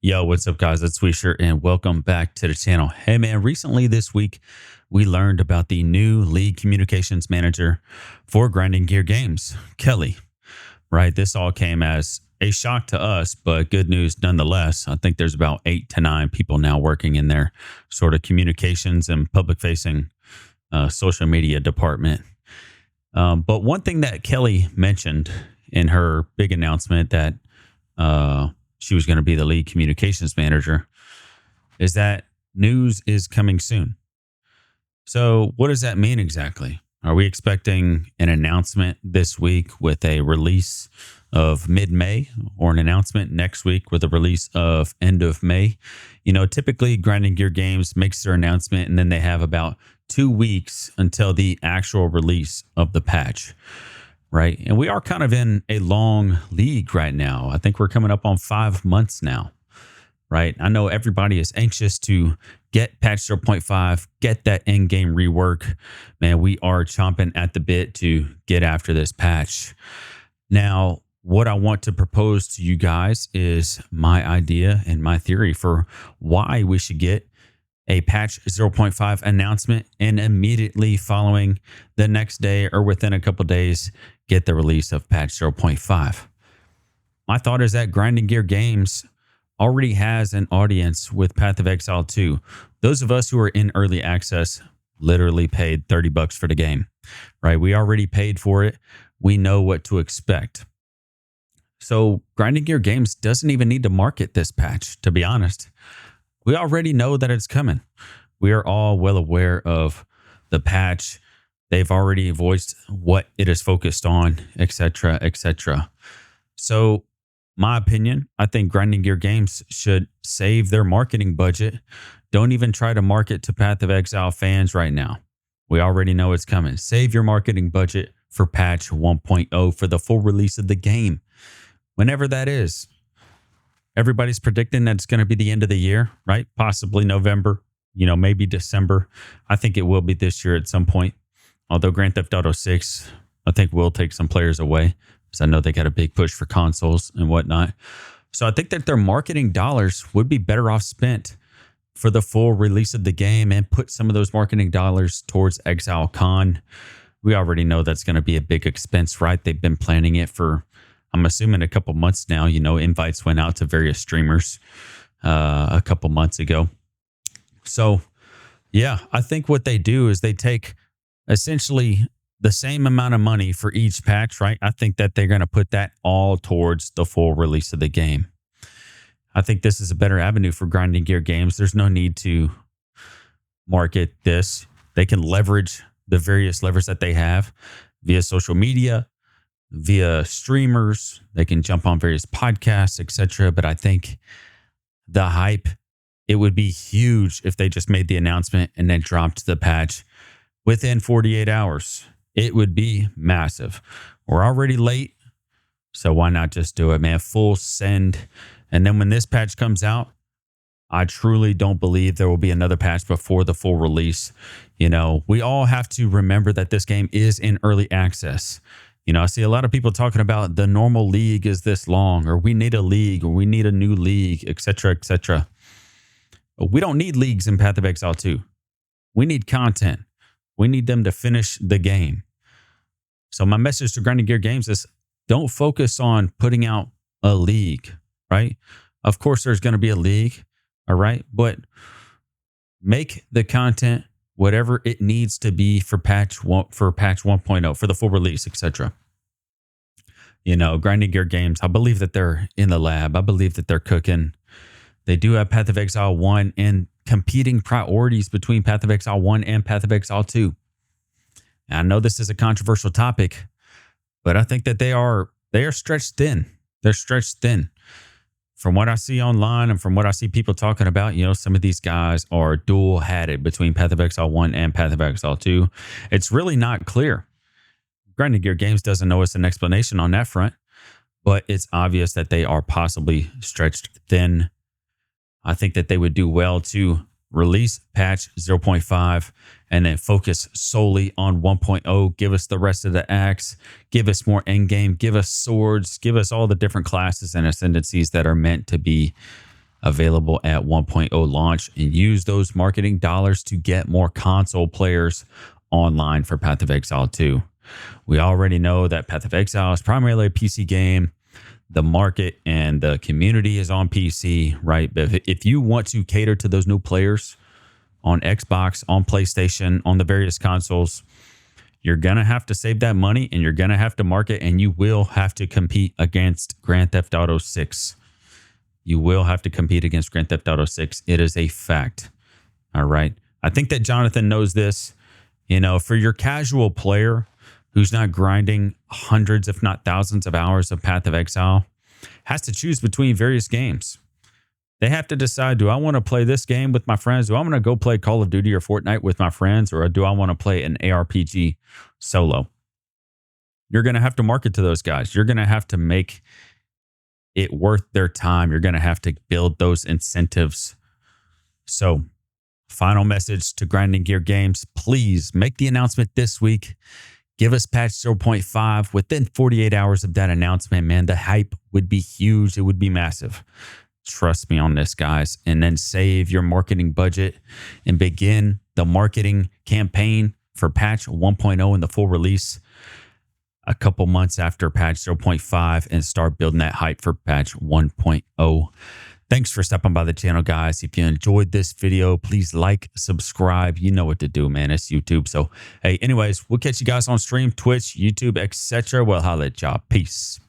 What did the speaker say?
Yo, what's up, guys? It's Sweetshirt, and welcome back to the channel. Hey, man, recently this week, we learned about the new league communications manager for Grinding Gear Games, Kelly, right? This all came as a shock to us, but good news nonetheless. I think there's about 8 to 9 people now working in their sort of communications and public facing social media department. But one thing that Kelly mentioned in her big announcement that she was going to be the lead communications manager is that news is coming soon. So what does that mean exactly? Are we expecting an announcement this week with a release of mid-May, or an announcement next week with a release of end of May? You know, typically Grinding Gear Games makes their announcement and then they have about 2 weeks until the actual release of the patch. Right. And we are kind of in a long league right now. I think we're coming up on 5 months now. Right. I know everybody is anxious to get patch 0.5, get that end game rework. Man, we are chomping at the bit to get after this patch. Now, what I want to propose to you guys is my idea and my theory for why we should get a patch 0.5 announcement and immediately following the next day or within a couple days get the release of patch 0.5. My thought is that Grinding Gear Games already has an audience with Path of Exile 2. Those of us who are in early access literally paid $30 for the game, right? We already paid for it. We know what to expect. So Grinding Gear Games doesn't even need to market this patch, to be honest. We already know that it's coming. We are all well aware of the patch. They've already voiced what it is focused on, etc., etc. So, my opinion, I think Grinding Gear Games should save their marketing budget. Don't even try to market to Path of Exile fans right now. We already know it's coming. Save your marketing budget for patch 1.0 for the full release of the game, whenever that is. Everybody's predicting that it's going to be the end of the year, right? Possibly November, maybe December. I think it will be this year at some point. Although Grand Theft Auto 6, I think will take some players away, because I know they got a big push for consoles and whatnot. So I think that their marketing dollars would be better off spent for the full release of the game and put some of those marketing dollars towards Exile Con. We already know that's going to be a big expense, right? They've been planning it for, I'm assuming, a couple months now. Invites went out to various streamers a couple months ago. So, yeah, I think what they do is they take essentially the same amount of money for each patch, right? I think that they're going to put that all towards the full release of the game. I think this is a better avenue for Grinding Gear Games. There's no need to market this. They can leverage the various levers that they have via social media, via streamers. They can jump on various podcasts, etc. But I think the hype, it would be huge if they just made the announcement and then dropped the patch within 48 hours. It would be massive. We're already late, so why not just do it, man? Full send. And then when this patch comes out, I truly don't believe there will be another patch before the full release. We all have to remember that this game is in early access. I see a lot of people talking about the normal league is this long, or we need a league, or we need a new league, etc., etc. We don't need leagues in Path of Exile 2. We need content. We need them to finish the game. So my message to Grinding Gear Games is don't focus on putting out a league, right? Of course, there's going to be a league, all right? But make the content whatever it needs to be for patch 1.0, for the full release, etc. Grinding Gear Games, I believe that they're in the lab. I believe that they're cooking. They do have Path of Exile 1 and competing priorities between Path of Exile 1 and Path of Exile 2. And I know this is a controversial topic, but I think that they are stretched thin. They're stretched thin. From what I see online and from what I see people talking about, some of these guys are dual-hatted between Path of Exile 1 and Path of Exile 2. It's really not clear. Grinding Gear Games doesn't know us an explanation on that front, but it's obvious that they are possibly stretched thin. I think that they would do well to release patch 0.5 and then focus solely on 1.0. Give us the rest of the acts. Give us more endgame. Give us swords. Give us all the different classes and ascendancies that are meant to be available at 1.0 launch, and use those marketing dollars to get more console players online for Path of Exile 2. We already know that Path of Exile is primarily a PC game. The market and the community is on PC, right? But if you want to cater to those new players on Xbox, on PlayStation, on the various consoles, you're going to have to save that money, and you're going to have to market, and you will have to compete against Grand Theft Auto 6. You will have to compete against Grand Theft Auto 6. It is a fact. All right. I think that Jonathan knows this. You know, for your casual player who's not grinding hundreds, if not thousands of hours of Path of Exile, has to choose between various games. They have to decide, do I want to play this game with my friends? Do I want to go play Call of Duty or Fortnite with my friends? Or do I want to play an ARPG solo? You're going to have to market to those guys. You're going to have to make it worth their time. You're going to have to build those incentives. So, final message to Grinding Gear Games. Please make the announcement this week. Give us patch 0.5 within 48 hours of that announcement, man. The hype would be huge. It would be massive. Trust me on this, guys. And then save your marketing budget and begin the marketing campaign for patch 1.0 and the full release a couple months after patch 0.5 and start building that hype for patch 1.0. Thanks for stopping by the channel, guys. If you enjoyed this video, please like, subscribe. You know what to do, man. It's YouTube. So, hey, anyways, we'll catch you guys on stream, Twitch, YouTube, etc. Well, holla at y'all. Peace.